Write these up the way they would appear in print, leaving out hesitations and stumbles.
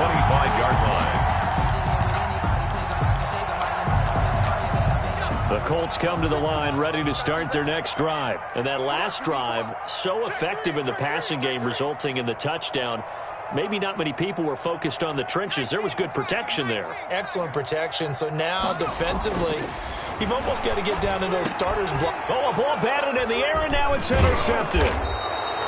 25-yard line. The Colts come to the line ready to start their next drive. And that last drive, so effective in the passing game, resulting in the touchdown. Maybe not many people were focused on the trenches. There was good protection there. Excellent protection. So now defensively, you've almost got to get down to those starters block. Oh, a ball batted in the air, and now it's intercepted.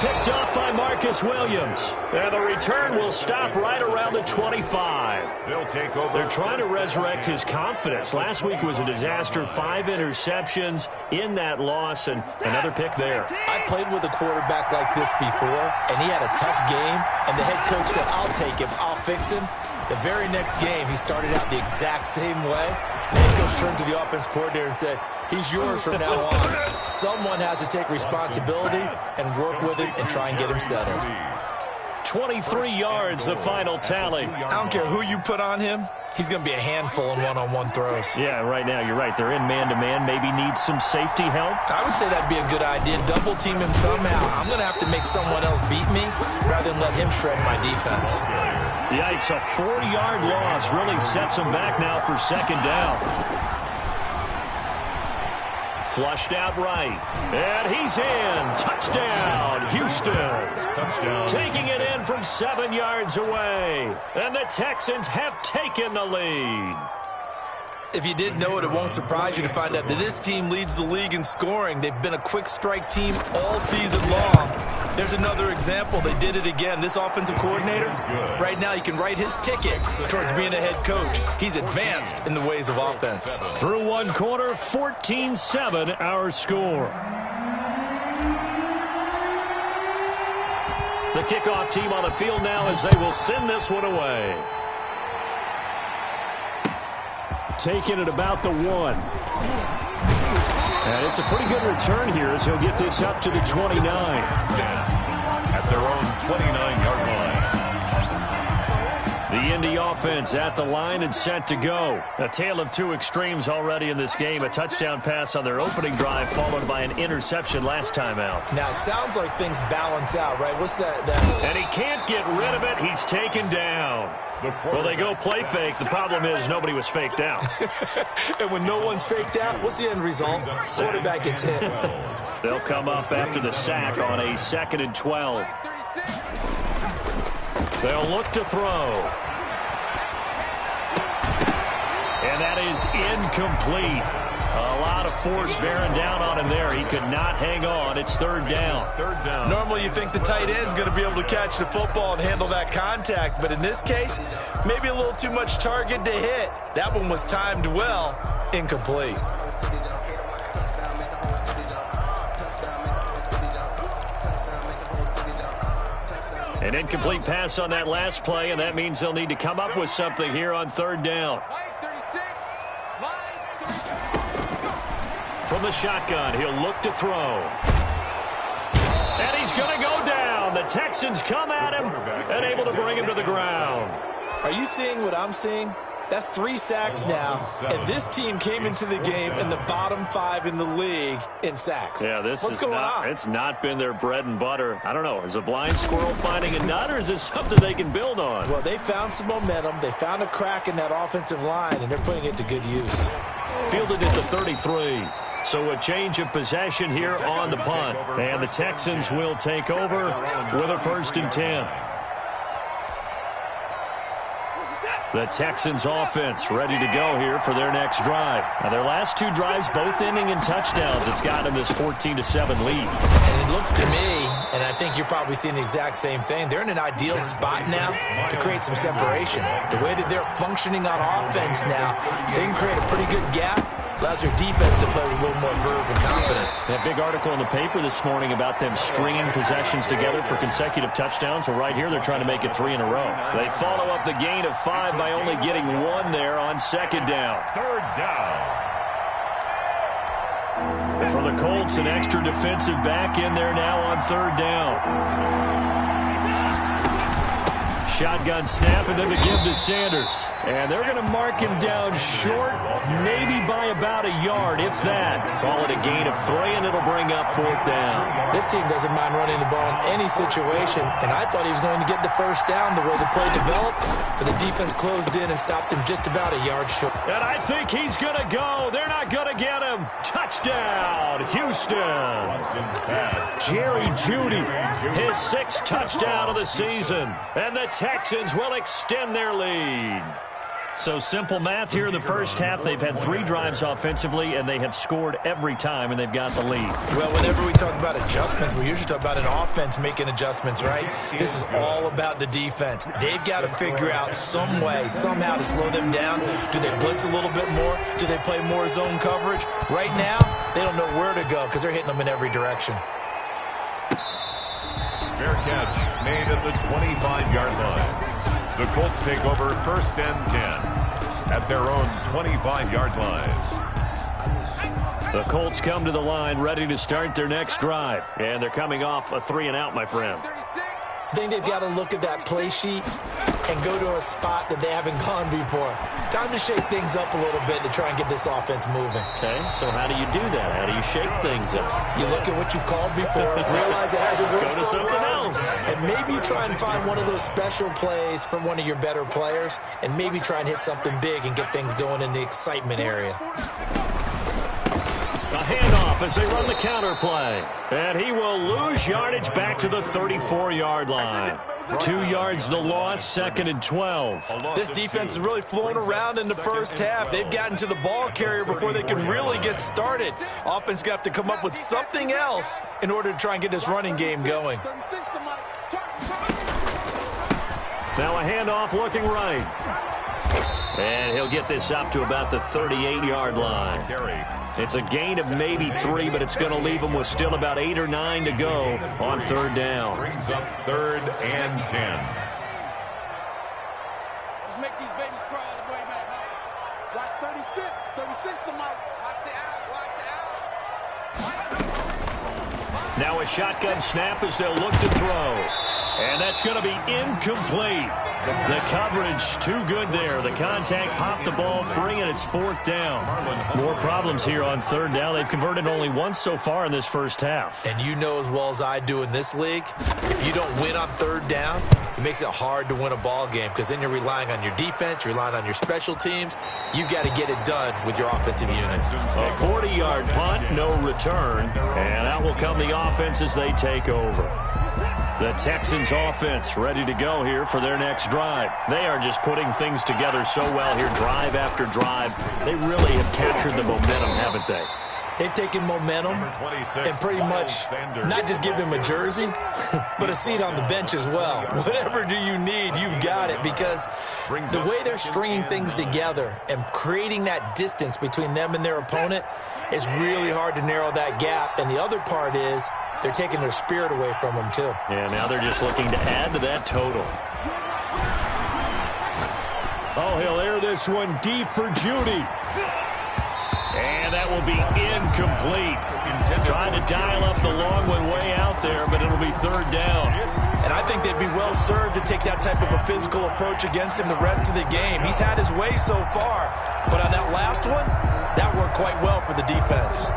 Picked off by Marcus Williams. And the return will stop right around the 25. They'll take over. They're trying to resurrect his confidence. Last week was a disaster. 5 interceptions in that loss, and another pick there. I played with a quarterback like this before, and he had a tough game, and the head coach said, I'll take him, I'll fix him. The very next game, he started out the exact same way. The head coach turned to the offense coordinator and said, he's yours from now on. Someone has to take responsibility and work with him and try and get him settled. 23 yards, the final tally. I don't care who you put on him. He's going to be a handful in one-on-one throws. Yeah, right now, you're right. They're in man-to-man. Maybe need some safety help. I would say that'd be a good idea. Double team him somehow. I'm going to have to make someone else beat me rather than let him shred my defense. Yikes, a 4-yard loss really sets him back now for second down. Flushed out right. And he's in. Touchdown, Houston. Touchdown. Taking it in from 7 yards away. And the Texans have taken the lead. If you didn't know it, it won't surprise you to find out that this team leads the league in scoring. They've been a quick strike team all season long. There's another example. They did it again. This offensive coordinator, right now you can write his ticket towards being a head coach. He's advanced in the ways of offense. Through one quarter, 14-7 our score. The kickoff team on the field now as they will send this one away. Taking it about the 1. And it's a pretty good return here as he'll get this up to the 29. At their own 29-yard line. The Indy offense at the line and set to go. A tale of two extremes already in this game. A touchdown pass on their opening drive followed by an interception last time out. Now, it sounds like things balance out, right? What's that? And he can't get rid of it. He's taken down. Well, they go play fake. The problem is nobody was faked out. And when no one's faked out, what's the end result? Quarterback gets hit. They'll come up after the sack on a 2nd and 12. They'll look to throw. And that is incomplete. A lot of force bearing down on him there. He could not hang on. It's third down. Third down. Normally you think the tight end's going to be able to catch the football and handle that contact, but in this case, maybe a little too much target to hit. That one was timed well. Incomplete. An incomplete pass on that last play, and that means they'll need to come up with something here on third down. From the shotgun, he'll look to throw. And he's going to go down. The Texans come at him and able to bring him to the ground. Are you seeing what I'm seeing? That's 3 sacks now, and this team came into the game in the bottom 5 in the league in sacks. Yeah, What's going on? It's not been their bread and butter. I don't know. Is a blind squirrel finding a nut, or is this something they can build on? Well, they found some momentum. They found a crack in that offensive line, and they're putting it to good use. Fielded at the 33. So a change of possession here on the punt. And the Texans will take over with a 1st and 10. The Texans offense ready to go here for their next drive. Now their last 2 drives both ending in touchdowns. It's got them this 14-7 lead. And it looks to me, and I think you're probably seeing the exact same thing, they're in an ideal spot now to create some separation. The way that they're functioning on offense now, they can create a pretty good gap. Allows their defense to play with a little more verve and confidence. That big article in the paper this morning about them stringing possessions together for consecutive touchdowns. Well, right here, they're trying to make it 3 in a row. They follow up the gain of 5 by only getting 1 there on 2nd down. Third down. For the Colts, an extra defensive back in there now on 3rd down. shotgun snap, and then the give to Sanders. And they're going to mark him down short, maybe by about a yard, if that. Call it a gain of 3, and it'll bring up 4th down. This team doesn't mind running the ball in any situation, and I thought he was going to get the first down the way the play developed, but the defense closed in and stopped him just about a yard short. And I think he's going to go. They're not going to get him. Touchdown, Houston. Jerry Jeudy, his 6th touchdown of the season. And the Texans will extend their lead. So simple math here in the first half. They've had 3 drives offensively, and they have scored every time, and they've got the lead. Well, whenever we talk about adjustments, we usually talk about an offense making adjustments, right? This is all about the defense. They've got to figure out some way, somehow to slow them down. Do they blitz a little bit more? Do they play more zone coverage? Right now, they don't know where to go because they're hitting them in every direction. Fair catch made at the 25-yard line. The Colts take over 1st and 10 at their own 25-yard line. The Colts come to the line ready to start their next drive. And they're coming off a 3-and-out, my friend. I think they've got to look at that play sheet and go to a spot that they haven't gone before. Time to shake things up a little bit to try and get this offense moving. Okay, so how do you do that? How do you shake things up? You look at what you've called before, realize it hasn't worked Go to so something well, else. and maybe you try and find one of those special plays from one of your better players, and maybe try and hit something big and get things going in the excitement area. A handoff as they run the counter play. And he will lose yardage back to the 34-yard line. 2 yards the loss, 2nd and 12. This defense is really flown around in the first half. They've gotten to the ball carrier before they can really get started. Offense got to come up with something else in order to try and get this running game going. Now a handoff looking right. And he'll get this up to about the 38-yard line. It's a gain of maybe 3, but it's going to leave him with still about 8 or 9 to go on 3rd down. Brings up 3rd and 10. Let's make these babies cry all the way back. Watch 36. 36 to Mike. Watch the out. Now a shotgun snap as they'll look to throw. And that's going to be incomplete. The coverage too good there. The contact popped the ball free, and it's 4th down. More problems here on 3rd down. They've converted only once so far in this first half. And you know as well as I do in this league, if you don't win on 3rd down, it makes it hard to win a ball game because then you're relying on your defense, you're relying on your special teams. You've got to get it done with your offensive unit. A 40-yard punt, no return, and out will come the offense as they take over. The Texans offense ready to go here for their next drive. They are just putting things together so well here, drive after drive. They really have captured the momentum, haven't they? They've taken momentum and pretty much not just give him a jersey, but a seat on the bench as well. Whatever do you need, you've got it, because the way they're stringing things together and creating that distance between them and their opponent is really hard to narrow that gap. And the other part is they're taking their spirit away from them, too. Yeah, now they're just looking to add to that total. Oh, he'll air this one deep for Jeudy. And that will be incomplete. Trying to dial up the long one way out there, but it'll be 3rd down. And I think they'd be well served to take that type of a physical approach against him the rest of the game. He's had his way so far, but on that last one, that worked quite well for the defense.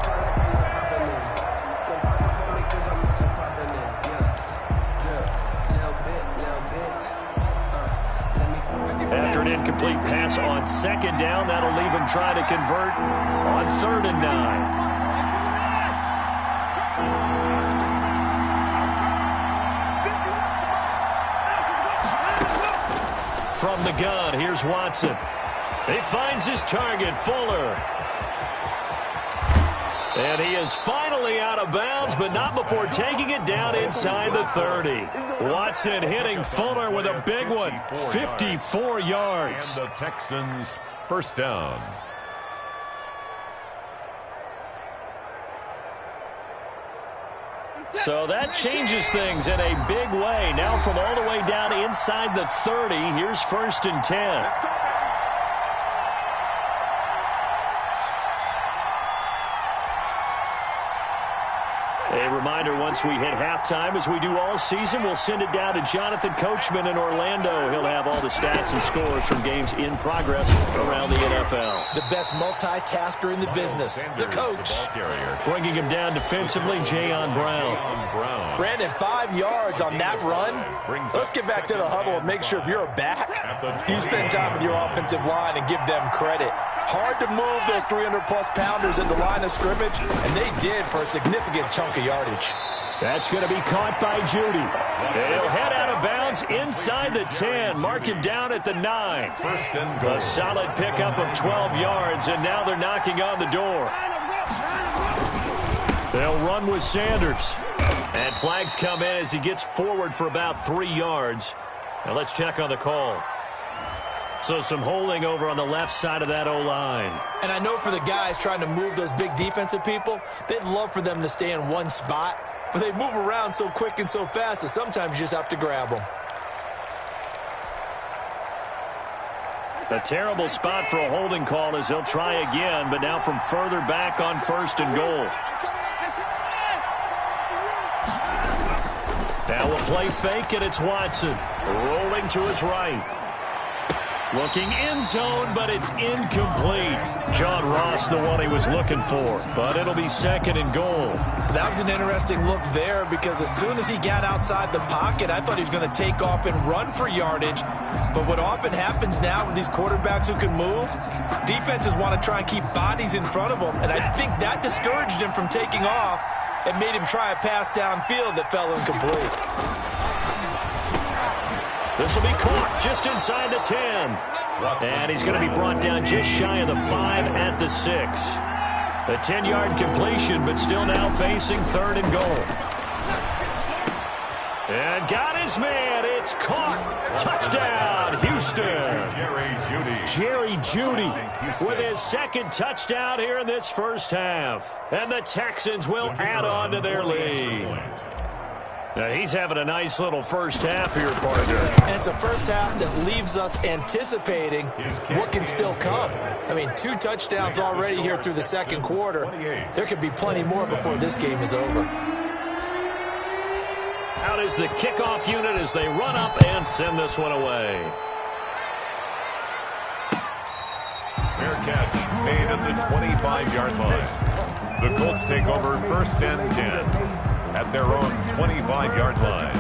After an incomplete pass on 2nd down, that'll leave him trying to convert on 3rd and 9. From the gun, here's Watson. He finds his target, Fuller. And he is finally out of bounds, but not before taking it down inside the 30. Watson hitting Fuller with a big one, 54 yards. And the Texans first down. So that changes things in a big way. Now from all the way down inside the 30, here's 1st and 10. A reminder, once we hit halftime, as we do all season, we'll send it down to Jonathan Coachman in Orlando. He'll the stats and scores from games in progress around the NFL. The best multitasker in the business, the coach. Bringing him down defensively, Jayon Brown. Brandon, 5 yards on that run. Let's get back to the huddle and make sure if you're a back, you spend time with your offensive line and give them credit. Hard to move those 300-plus pounders in the line of scrimmage, and they did for a significant chunk of yardage. That's going to be caught by Judy. He'll head out of bounds inside the 10. Mark him down at the 9. A solid pickup of 12 yards, and now they're knocking on the door. They'll run with Sanders. And flags come in as he gets forward for about 3 yards. Now let's check on the call. So some holding over on the left side of that O-line. And I know for the guys trying to move those big defensive people, they'd love for them to stay in one spot. But they move around so quick and so fast that sometimes you just have to grab them. A terrible spot for a holding call as they'll try again, but now from further back on 1st and goal. Now a play fake, and it's Watson. Rolling to his right. Looking end zone, but it's incomplete. John Ross, the one he was looking for, but it'll be 2nd and goal. That was an interesting look there because as soon as he got outside the pocket, I thought he was going to take off and run for yardage. But what often happens now with these quarterbacks who can move, defenses want to try and keep bodies in front of them, and I think that discouraged him from taking off and made him try a pass downfield that fell incomplete. This will be caught just inside the 10. And he's going to be brought down just shy of the 5 at the 6. A 10-yard completion, but still now facing 3rd and goal. And got his man. It's caught. Touchdown, Houston. Jerry Jeudy with his 2nd touchdown here in this first half. And the Texans will add on to their lead. Now he's having a nice little first half here, partner. And it's a first half that leaves us anticipating what can still come. I mean, 2 touchdowns already here through the 2nd quarter. There could be plenty more before this game is over. Out is the kickoff unit as they run up and send this one away. Fair catch made at the 25-yard line. The Colts take over 1st and 10. At their own 25-yard line.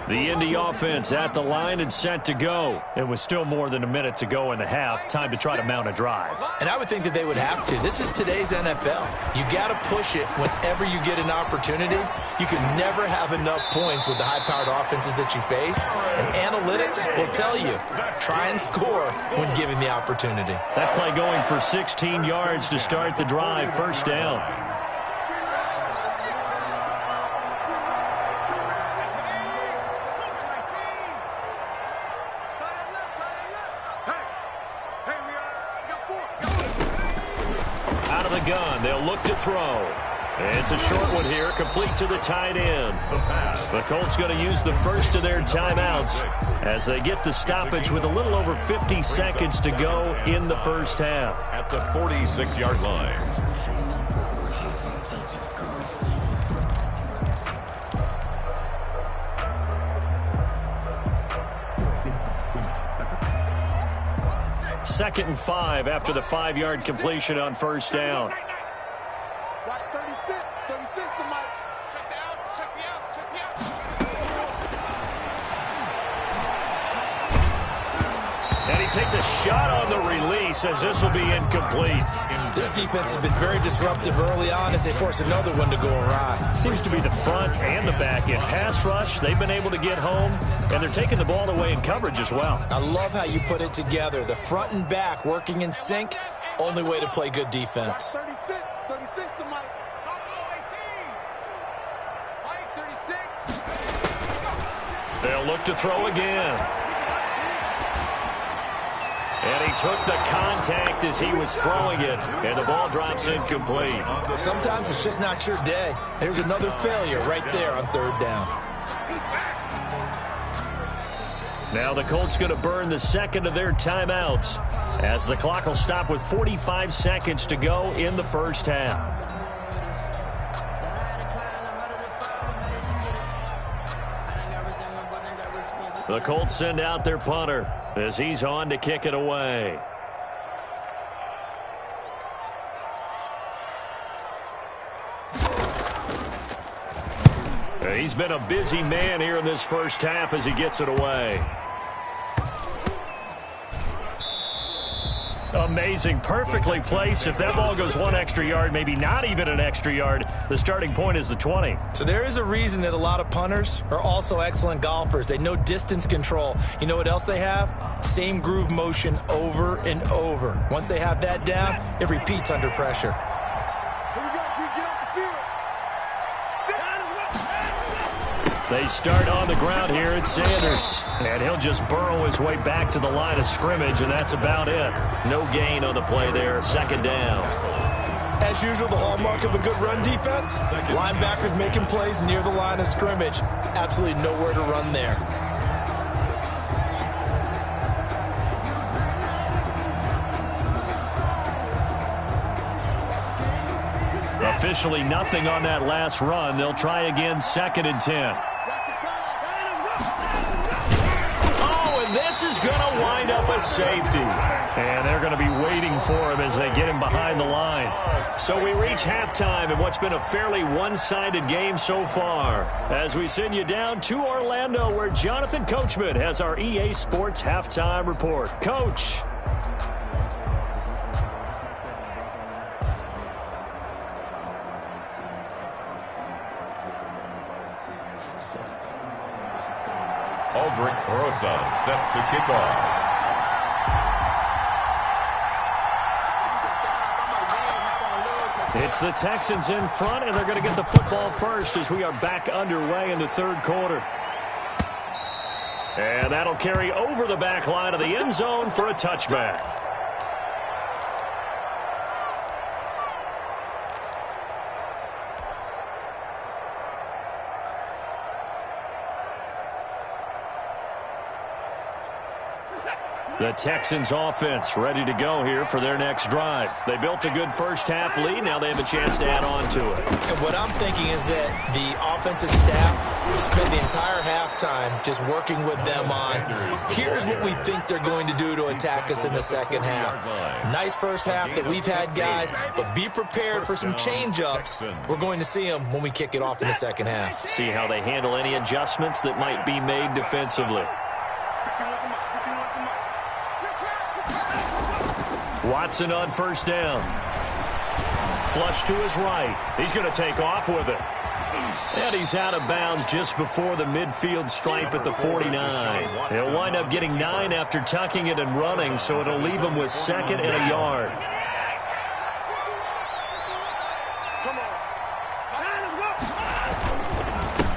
The Indy offense at the line and set to go. It was still more than a minute to go in the half. Time to try to mount a drive. And I would think that they would have to. This is today's NFL. You got to push it whenever you get an opportunity. You can never have enough points with the high-powered offenses that you face. And analytics will tell you, try and score when given the opportunity. That play going for 16 yards to start the drive. 1st down. Gun. They'll look to throw. It's a short one here, complete to the tight end. The Colts going to use the first of their timeouts as they get the stoppage with a little over 50 seconds to go in the first half. At the 46-yard line. Second and 5 after the 5-yard completion on 1st down. Watch 36 to Mike. Check the outs, check the outs, check the outs. And he takes a shot on the release as this will be incomplete. This defense has been very disruptive early on as they force another one to go awry. Seems to be the front and the back end. Pass rush, they've been able to get home, and they're taking the ball away in coverage as well. I love how you put it together. The front and back working in sync, only way to play good defense. 36 to Mike. Mike, 36. They'll look to throw again. And he took the contact as he was throwing it, and the ball drops incomplete. Sometimes it's just not your day. There's another failure right there on 3rd down. Now the Colts going to burn the 2nd of their timeouts as the clock will stop with 45 seconds to go in the first half. The Colts send out their punter as he's on to kick it away. He's been a busy man here in this first half as he gets it away. Amazing. Perfectly placed. If that ball goes one extra yard, maybe not even an extra yard, the starting point is the 20. So there is a reason that a lot of punters are also excellent golfers. They know distance control. You know what else they have? Same groove motion over and over. Once they have that down, it repeats under pressure. Here we go, G. Get off the field. They start on the ground here at Sanders. And he'll just burrow his way back to the line of scrimmage, and that's about it. No gain on the play there. Second down. As usual, the hallmark of a good run defense, linebackers making plays near the line of scrimmage. Absolutely nowhere to run there. Officially nothing on that last run. They'll try again, 2nd and 10. Oh, and this is going to wind up a safety. And they're going to be waiting for him as they get him behind the line. So we reach halftime in what's been a fairly one-sided game so far. As we send you down to Orlando, where Jonathan Coachman has our EA Sports Halftime Report. Coach. Aldrich Rosa set to kick off. It's the Texans in front, and they're going to get the football first as we are back underway in the third quarter. And that'll carry over the back line of the end zone for a touchback. The Texans offense ready to go here for their next drive. They built a good first half lead. Now they have a chance to add on to it. And what I'm thinking is that the offensive staff spent the entire halftime just working with them on, here's what we think they're going to do to attack us in the second half. Nice first half that we've had, guys, but be prepared for some change-ups. We're going to see them when we kick it off in the second half. See how they handle any adjustments that might be made defensively. Watson on first down. Flush to his right. He's going to take off with it. And he's out of bounds just before the midfield stripe at the 49. He'll wind up getting 9 after tucking it and running, so it'll leave him with 2nd and a yard.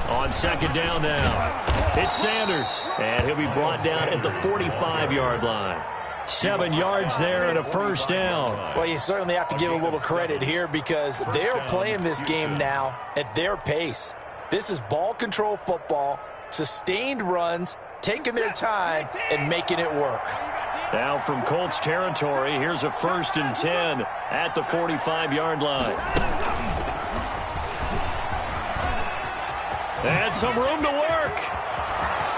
On 2nd down now. It's Sanders, and he'll be brought down at the 45-yard line. 7 yards there and a first down. Well, you certainly have to give a little credit here because they're playing this game now at their pace. This is ball control football, sustained runs, taking their time and making it work. Now from Colts territory, here's a 1st and 10 at the 45-yard line. And some room to work.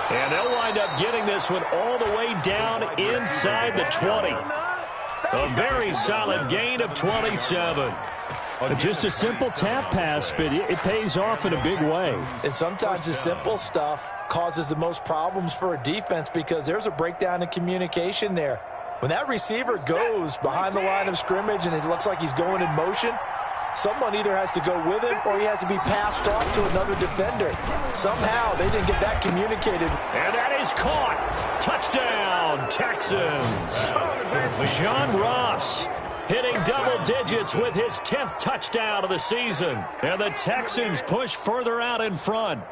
And they'll wind up getting this one all the way down inside the 20. A very solid gain of 27. Just a simple tap pass, but it pays off in a big way. And sometimes the simple stuff causes the most problems for a defense because there's a breakdown in communication there. When that receiver goes behind the line of scrimmage and it looks like he's going in motion, someone either has to go with him or he has to be passed off to another defender. Somehow they didn't get that communicated. And that is caught. Touchdown, Texans. John Ross hitting double digits with his 10th touchdown of the season. And the Texans push further out in front.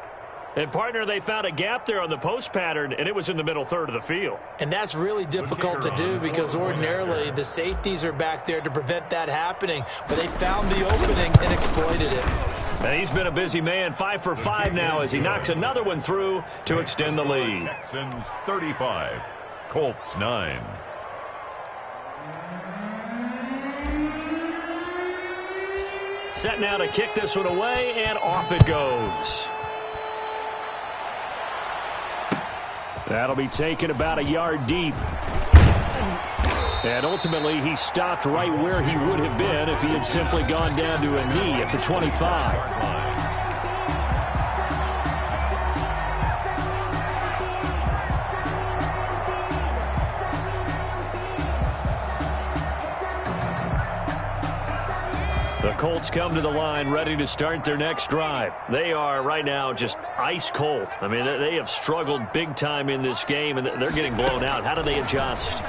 And, partner, they found a gap there on the post pattern, and it was in the middle third of the field. And that's really difficult to do because ordinarily the safeties are back there to prevent that happening. But they found the opening and exploited it. And he's been a busy man, 5 for 5 now as he knocks another one through to extend the lead. Texans 35, Colts 9. Set now to kick this one away, and off it goes. That'll be taken about a yard deep. And ultimately, he stopped right where he would have been if he had simply gone down to a knee at the 25. The Colts come to the line ready to start their next drive. They are right now just ice cold. I mean, they have struggled big time in this game, and they're getting blown out. How do they adjust?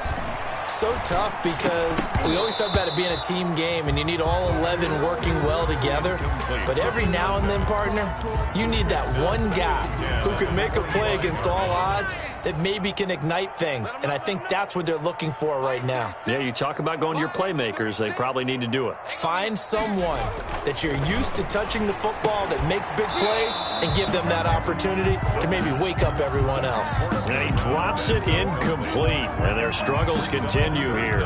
So tough because we always talk about it being a team game and you need all 11 working well together. But every now and then, partner, you need that one guy who could make a play against all odds that maybe can ignite things. And I think that's what they're looking for right now. Yeah, you talk about going to your playmakers. They probably need to do it. Find someone that you're used to touching the football that makes big plays and give them that opportunity to maybe wake up everyone else. And he drops it incomplete. And their struggles continue here.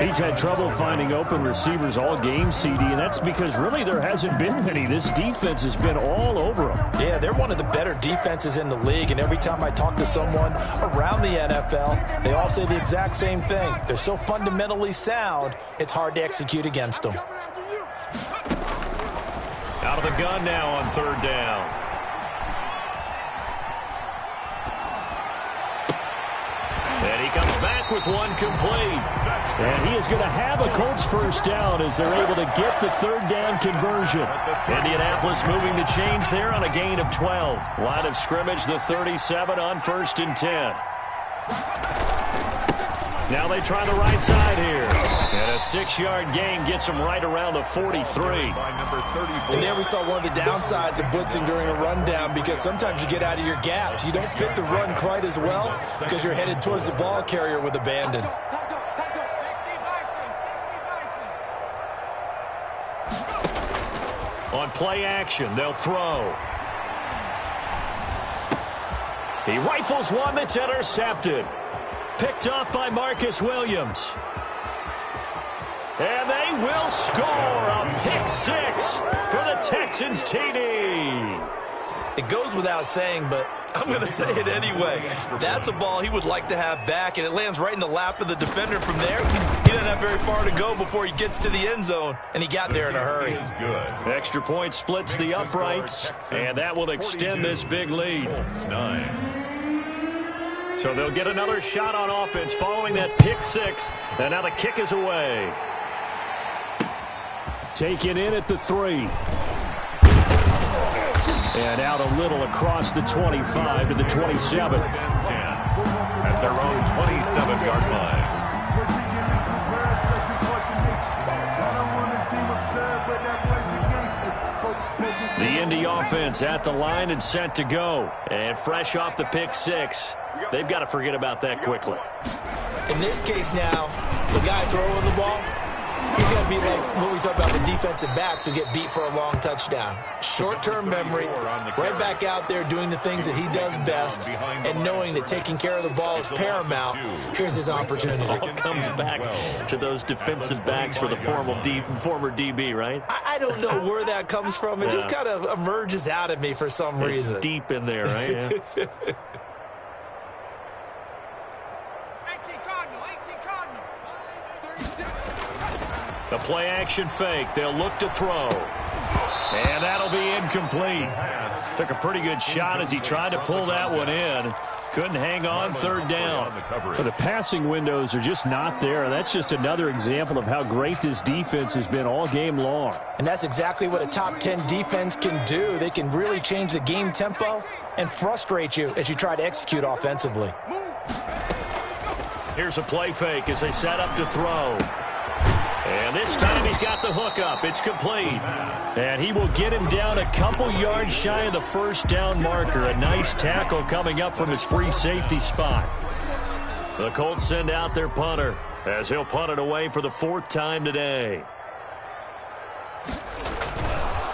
He's had trouble finding open receivers all game, CD, and that's because really there hasn't been many. This defense has been all over them. Yeah, they're one of the better defenses in the league, and every time I talk to someone around the NFL, they all say the exact same thing. They're so fundamentally sound, it's hard to execute against them. Out of the gun now on third down. And he comes back with one complete. And he is going to have a Colts first down as they're able to get the third down conversion. Indianapolis moving the chains there on a gain of 12. Line of scrimmage, the 37 on 1st and 10. Now they try the right side here. And a 6-yard gain gets them right around the 43. And there we saw one of the downsides of blitzing during a rundown because sometimes you get out of your gaps. You don't fit the run quite as well because you're headed towards the ball carrier with abandon. On play action, they'll throw. He rifles one that's intercepted. Picked off by Marcus Williams. And they will score a pick six for the Texans TD. It goes without saying, but I'm going to say it anyway. That's a ball he would like to have back, and it lands right in the lap of the defender from there. He doesn't have very far to go before he gets to the end zone, and he got there in a hurry. Extra point splits the uprights, and that will extend this big lead. So they'll get another shot on offense following that pick six, and now the kick is away. Taken in at the 3. And out a little across the 25 to the 27. At their own 27-yard line. The Indy offense at the line and set to go. And fresh off the pick six, they've got to forget about that quickly. In this case now, the guy throwing the ball, he's going to be like what we talk about with defensive backs who get beat for a long touchdown. Short-term memory, right back out there doing the things that he does best, and knowing that taking care of the ball is paramount. Here's his opportunity. It all comes back to those defensive backs for the former DB, right? I don't know where that comes from. It just kind of emerges out of me for some reason. It's deep in there, right? Yeah. The play action fake. They'll look to throw. And that'll be incomplete. Took a pretty good shot as he tried to pull that one in. Couldn't hang on third down. But the passing windows are just not there. That's just another example of how great this defense has been all game long. And that's exactly what a top 10 defense can do. They can really change the game tempo and frustrate you as you try to execute offensively. Here's a play fake as they set up to throw. And this time he's got the hook up. It's complete. And he will get him down a couple yards shy of the first down marker. A nice tackle coming up from his free safety spot. The Colts send out their punter as he'll punt it away for the 4th time today.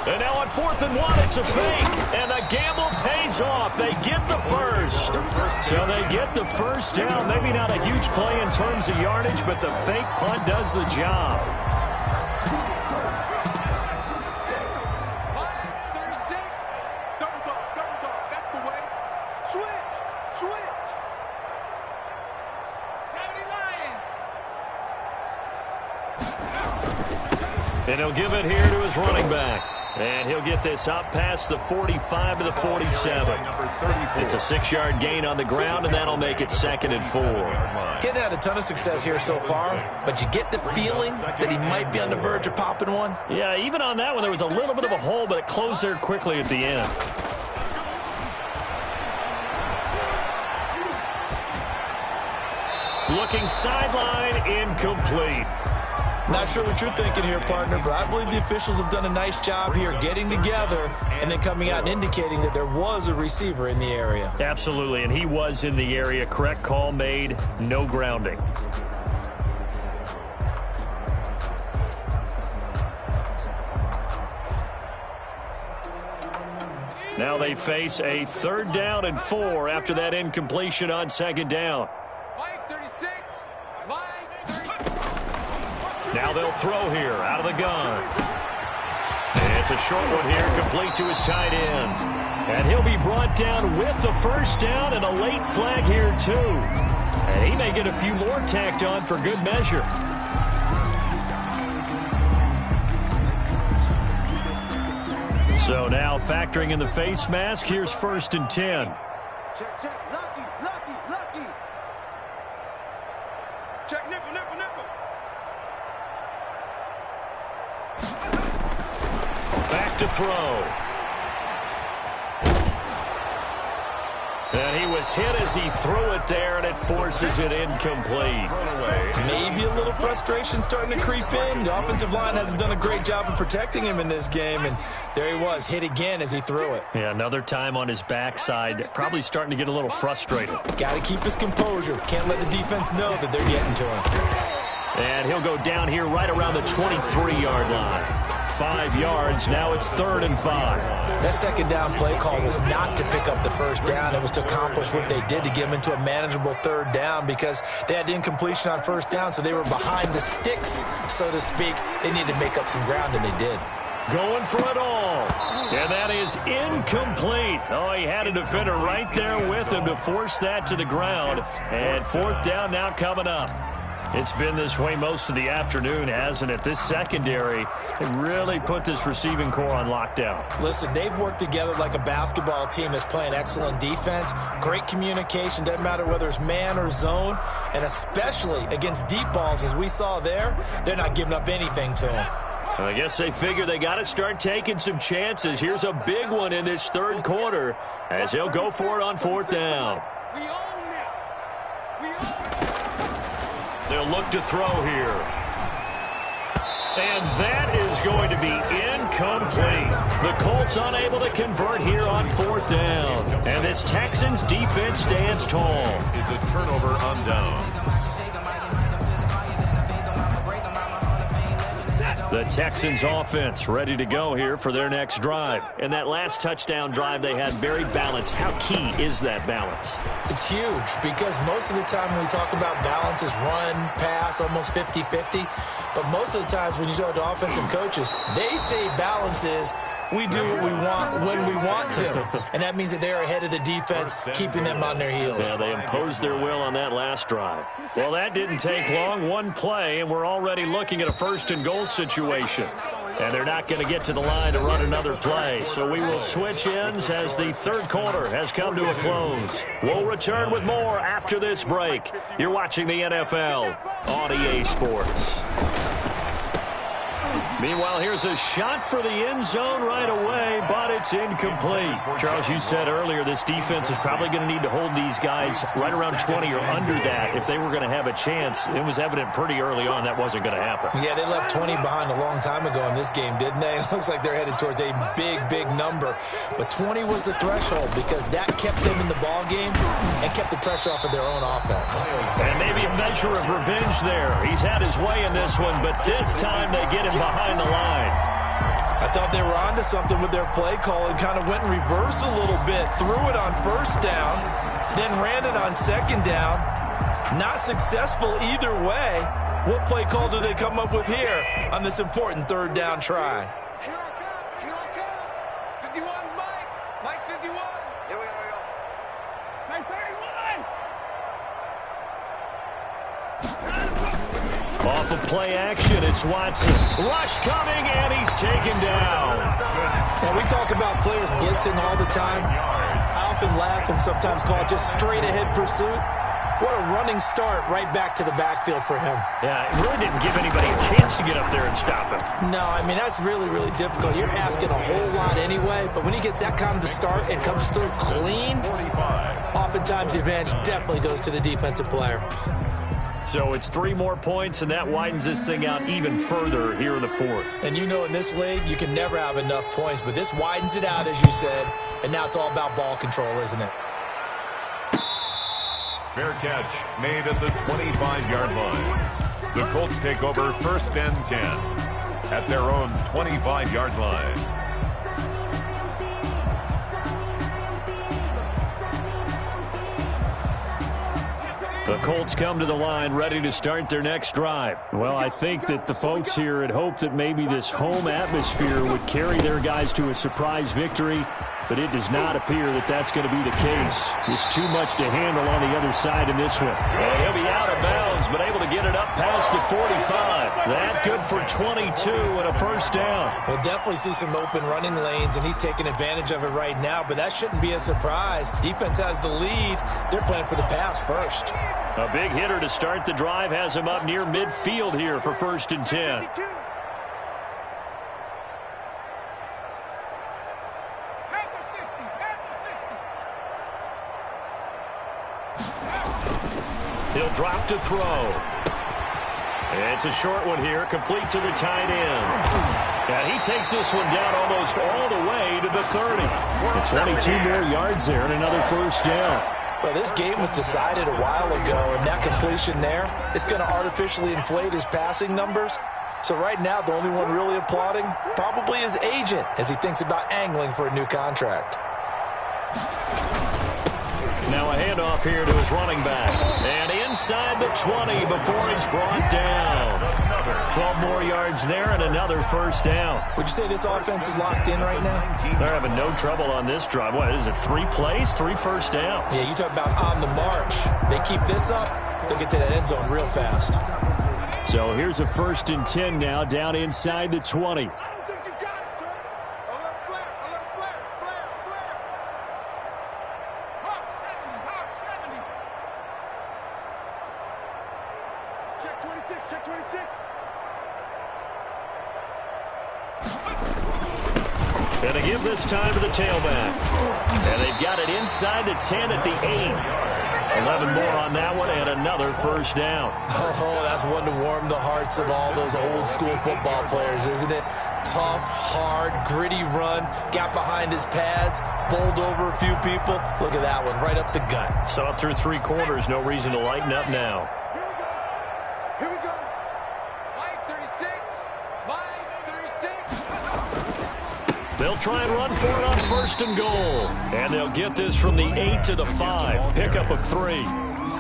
And now on 4th and 1, it's a fake. And the gamble pays off. They get the first. So they get the first down. Maybe not a huge play in terms of yardage, but the fake punt does the job. Switch. 70 Lions. And he'll give it here to his running back. And he'll get this up past the 45 to the 47. It's a 6-yard gain on the ground, and that'll make it 2nd and 4. Getting had a ton of success here so far, but you get the feeling that he might be on the verge of popping one. Yeah, even on that one, there was a little bit of a hole, but it closed there quickly at the end. Looking sideline, incomplete. Not sure what you're thinking here, partner, but I believe the officials have done a nice job here getting together and then coming out and indicating that there was a receiver in the area. Absolutely, and he was in the area. Correct call made, no grounding. Now they face a 3rd down and 4 after that incompletion on 2nd down. Now they'll throw here out of the gun. And it's a short one here, complete to his tight end. And he'll be brought down with the 1st down and a late flag here too. And he may get a few more tacked on for good measure. So now factoring in the face mask, here's 1st and 10. Check. Lucky. Check nickel. Back to throw. And he was hit as he threw it there, and it forces it incomplete. Maybe a little frustration starting to creep in. The offensive line hasn't done a great job of protecting him in this game, and there he was, hit again as he threw it. Yeah, another time on his backside, probably starting to get a little frustrated. Got to keep his composure. Can't let the defense know that they're getting to him. And he'll go down here right around the 23-yard line. 5 yards, now it's 3rd and 5. That 2nd down play call was not to pick up the 1st down. It was to accomplish what they did to get him into a manageable 3rd down because they had incompletion on 1st down, so they were behind the sticks, so to speak. They needed to make up some ground, and they did. Going for it all. And that is incomplete. Oh, he had a defender right there with him to force that to the ground. And 4th down now coming up. It's been this way most of the afternoon, hasn't it? This secondary really put this receiving core on lockdown. Listen, they've worked together like a basketball team that's playing excellent defense. Great communication, doesn't matter whether it's man or zone. And especially against deep balls, as we saw there, they're not giving up anything to them. Well, I guess they figure they got to start taking some chances. Here's a big one in this 3rd quarter as he'll go for it on 4th down. We own it. They'll look to throw here. And that is going to be incomplete. The Colts unable to convert here on 4th down. And this Texans defense stands tall. Is a turnover on downs. The Texans offense ready to go here for their next drive. And that last touchdown drive they had very balanced. How key is that balance? It's huge because most of the time when we talk about balance is run, pass, almost 50-50. But most of the times when you talk to offensive coaches, they say balance is we do what we want when we want to. And that means that they're ahead of the defense, keeping them on their heels. Yeah, they imposed their will on that last drive. Well, that didn't take long. One play, and we're already looking at a 1st and goal situation. And they're not going to get to the line to run another play. So we will switch ends as the 3rd quarter has come to a close. We'll return with more after this break. You're watching the NFL on EA Sports. Meanwhile, here's a shot for the end zone right away, but it's incomplete. Charles, you said earlier this defense is probably going to need to hold these guys right around 20 or under that if they were going to have a chance. It was evident pretty early on that wasn't going to happen. Yeah, they left 20 behind a long time ago in this game, didn't they? It looks like they're headed towards a big number. But 20 was the threshold because that kept them in the ball game and kept the pressure off of their own offense. And maybe a measure of revenge there. He's had his way in this one, but this time they get him behind the line. I thought they were onto something with their play call and kind of went in reverse a little bit. Threw it on 1st down, then ran it on 2nd down. Not successful either way. What play call do they come up with here on this important 3rd down try? Here I come. 51's Mike. Mike 51. Here we go. Off of play action, it's Watson. Rush coming, and he's taken down. And we talk about players blitzing all the time. I often laugh and sometimes call it just straight-ahead pursuit. What a running start right back to the backfield for him. Yeah, it really didn't give anybody a chance to get up there and stop him. No, I mean, that's really, really difficult. You're asking a whole lot anyway, but when he gets that kind of a start and comes through clean, oftentimes the advantage definitely goes to the defensive player. So it's 3 more points, and that widens this thing out even further here in the 4th. And you know in this league, you can never have enough points, but this widens it out, as you said, and now it's all about ball control, isn't it? Fair catch made at the 25-yard line. The Colts take over 1st and 10 at their own 25-yard line. The Colts come to the line ready to start their next drive. Well, I think that the folks here had hoped that maybe this home atmosphere would carry their guys to a surprise victory, but it does not appear that that's going to be the case. Just too much to handle on the other side in this one. And he'll be out of bounds, but able to get it up past the 45. That good for 22 and a 1st down. We'll definitely see some open running lanes, and he's taking advantage of it right now, but that shouldn't be a surprise. Defense has the lead. They're playing for the pass first. A big hitter to start the drive has him up near midfield here for 1st and 10. He'll drop to throw. It's a short one here, complete to the tight end. And he takes this one down almost all the way to the 30. 22 more yards there and another 1st down. Well, this game was decided a while ago, and that completion there is going to artificially inflate his passing numbers. So right now, the only one really applauding probably his agent as he thinks about angling for a new contract. Now a handoff here to his running back. And inside the 20 before he's brought down. 12 more yards there and another 1st down. Would you say this offense is locked in right now? They're having no trouble on this drive. What is it, 3 plays, 3 1st downs? Yeah, you talk about on the march. They keep this up, they'll get to that end zone real fast. So here's a 1st and 10 now down inside the 20. And a give this time to the tailback. And they've got it inside the 10 at the 8. 11 more on that one and another 1st down. Oh, that's one to warm the hearts of all those old school football players, isn't it? Tough, hard, gritty run, got behind his pads, bowled over a few people. Look at that one, right up the gut. Saw it through 3 quarters, no reason to lighten up now. Here we go. Line 36. Line 36. They'll try and run for it on 1st and goal. And they'll get this from the 8 to the 5. Pickup of 3.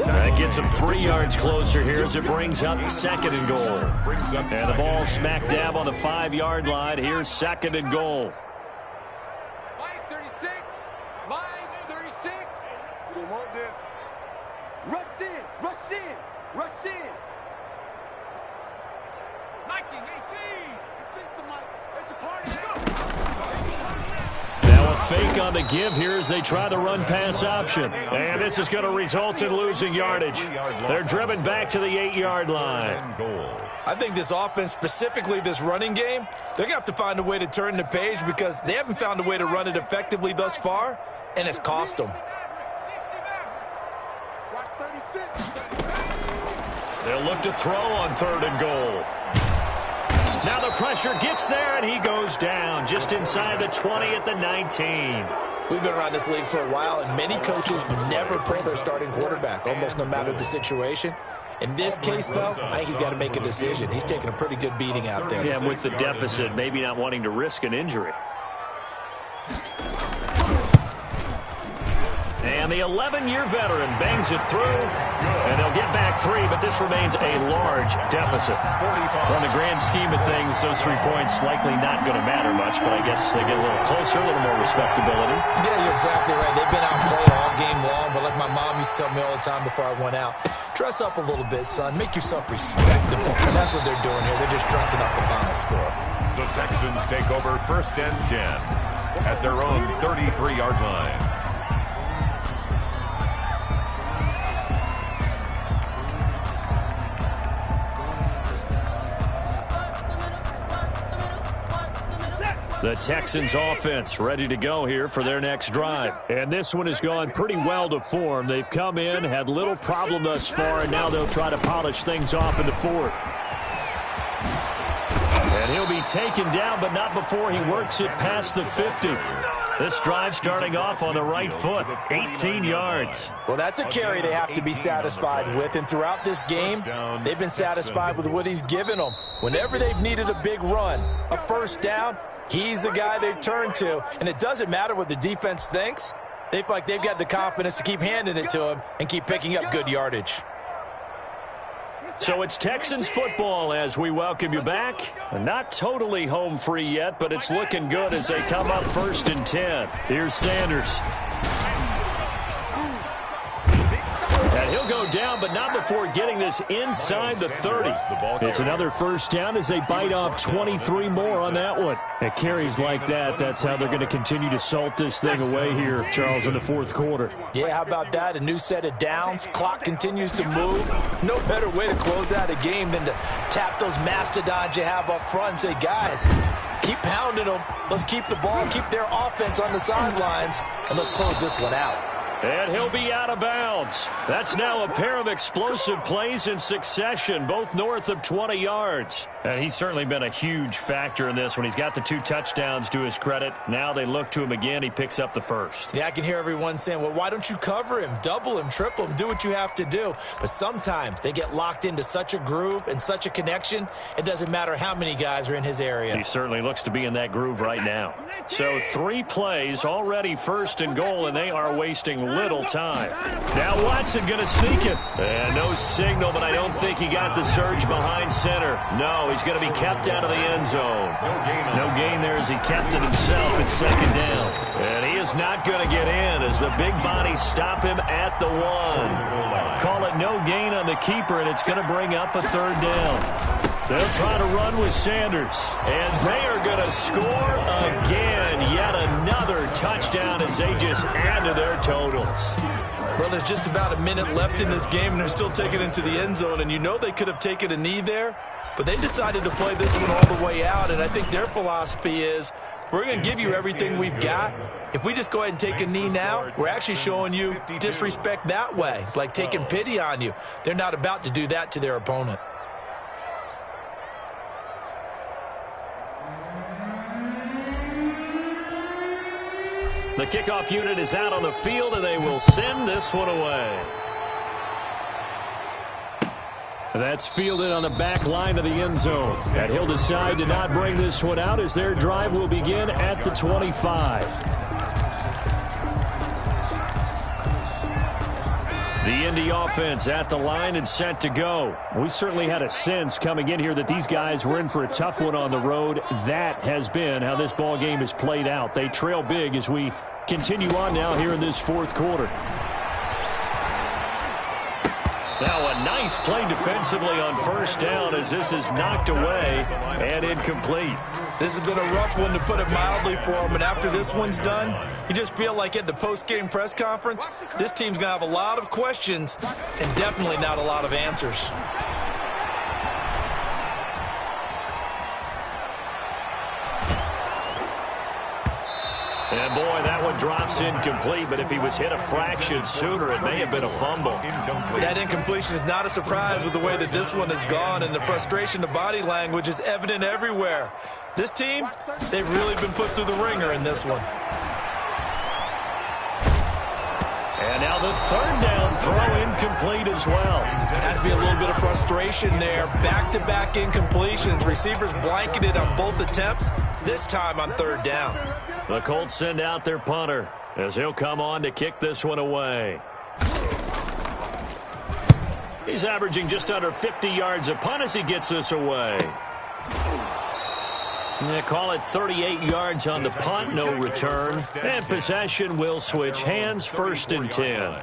That gets them 3 yards closer here as it brings up 2nd and goal. And the ball smack dab on the 5-yard line. Here's 2nd and goal. Line 36. Line 36. We don't want this. Rush in. Rush in. Rush in. Nike 18. It's the mic. It's a party. Now a fake on the give here as they try the run-pass option. And this is going to result in losing yardage. They're driven back to the 8-yard line. I think this offense, specifically this running game, they're going to have to find a way to turn the page because they haven't found a way to run it effectively thus far, and it's cost them. Watch 36. They'll look to throw on 3rd and goal. Now the pressure gets there, and he goes down just inside the 20 at the 19. We've been around this league for a while, and many coaches never pull their starting quarterback, almost no matter the situation. In this case, though, I think he's got to make a decision. He's taking a pretty good beating out there. Yeah, with the deficit, maybe not wanting to risk an injury. And the 11-year veteran bangs it through, and they'll get back 3, but this remains a large deficit. Well, in the grand scheme of things, those 3 points likely not going to matter much, but I guess they get a little closer, a little more respectability. Yeah, you're exactly right. They've been outplayed all game long, but like my used to tell me all the time before I went out, dress up a little bit, son. Make yourself respectable. And that's what they're doing here. They're just dressing up the final score. The Texans take over 1st and 10 at their own 33-yard line. The Texans offense ready to go here for their next drive. And this one has gone pretty well to form. They've come in, had little problem thus far, and now they'll try to polish things off in the 4th. And he'll be taken down, but not before he works it past the 50. This drive starting off on the right foot, 18 yards. Well, that's a carry they have to be satisfied with, and throughout this game, they've been satisfied with what he's given them. Whenever they've needed a big run, a first down, he's the guy they've turned to, and it doesn't matter what the defense thinks. They feel like they've got the confidence to keep handing it to him and keep picking up good yardage. So it's Texans football as we welcome you back. Not totally home free yet, but it's looking good as they come up 1st and 10. Here's Sanders. And he'll go down, but not before getting this inside the 30. It's another first down as they bite off 23 more on that one. At carries like that, that's how they're going to continue to salt this thing away here, Charles, in the 4th quarter. Yeah, how about that? A new set of downs. Clock continues to move. No better way to close out a game than to tap those mastodons you have up front and say, guys, keep pounding them. Let's keep the ball, keep their offense on the sidelines, and let's close this one out. And he'll be out of bounds. That's now a pair of explosive plays in succession, both north of 20 yards. And he's certainly been a huge factor in this when he's got the 2 touchdowns to his credit. Now they look to him again. He picks up the 1st. Yeah, I can hear everyone saying, well, why don't you cover him, double him, triple him, do what you have to do. But sometimes they get locked into such a groove and such a connection, it doesn't matter how many guys are in his area. He certainly looks to be in that groove right now. So 3 plays, already 1st and goal, and they are wasting little time. Now Watson going to sneak it. And no signal, but I don't think he got the surge behind center. No, he's going to be kept out of the end zone. No gain there as he kept it himself at 2nd down. And he is not going to get in as the big bodies stop him at the 1. Call it no gain on the keeper, and it's going to bring up a 3rd down. They'll try to run with Sanders. And they are going to score again. Yet another touchdown as they just add to their totals. Well, there's just about a minute left in this game, and they're still taking it into the end zone. And you know they could have taken a knee there, but they decided to play this one all the way out. And I think their philosophy is, we're going to give you everything we've got. If we just go ahead and take a knee now, we're actually showing you disrespect that way, like taking pity on you. They're not about to do that to their opponent. The kickoff unit is out on the field, and they will send this one away. That's fielded on the back line of the end zone. And he'll decide to not bring this one out as their drive will begin at the 25. The Indy offense at the line and set to go. We certainly had a sense coming in here that these guys were in for a tough one on the road. That has been how this ball game has played out. They trail big as we continue on now here in this 4th quarter. Now a nice play defensively on 1st down as this is knocked away and incomplete. This has been a rough one, to put it mildly, for them. And after this one's done, you just feel like at the post-game press conference, this team's going to have a lot of questions and definitely not a lot of answers. And boy, that one drops incomplete, but if he was hit a fraction sooner, it may have been a fumble. That incompletion is not a surprise with the way that this one has gone, and the frustration of body language is evident everywhere. This team, they've really been put through the ringer in this one. And now the 3rd down throw incomplete as well. Has to be a little bit of frustration there. Back-to-back incompletions. Receivers blanketed on both attempts, this time on 3rd down. The Colts send out their punter as he'll come on to kick this one away. He's averaging just under 50 yards a punt as he gets this away. They call it 38 yards on the punt, no return. And possession will switch hands, 1st and 10.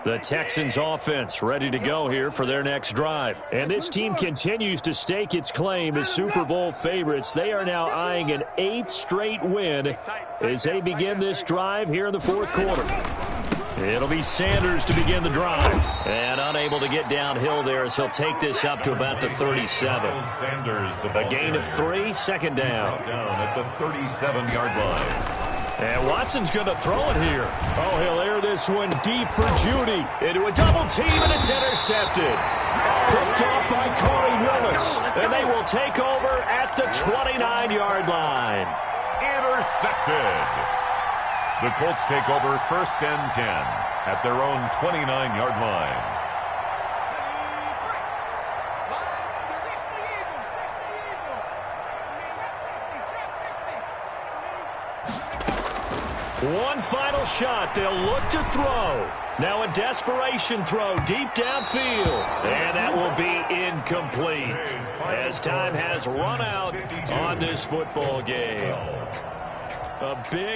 The Texans offense ready to go here for their next drive. And this team continues to stake its claim as Super Bowl favorites. They are now eyeing an 8th straight win as they begin this drive here in the fourth quarter. It'll be Sanders to begin the drive. And unable to get downhill there as he'll take this up to about the 37. A gain of 3, second down. Down at the 37-yard line. And Watson's going to throw it here. Oh, he'll air this one deep for Judy. Into a double team, and it's intercepted. Picked off by Corey Willis. And they will take over at the 29-yard line. Intercepted. The Colts take over 1st and 10 at their own 29-yard line. One final shot. They'll look to throw. Now a desperation throw deep downfield. And that will be incomplete as time has run out on this football game. A big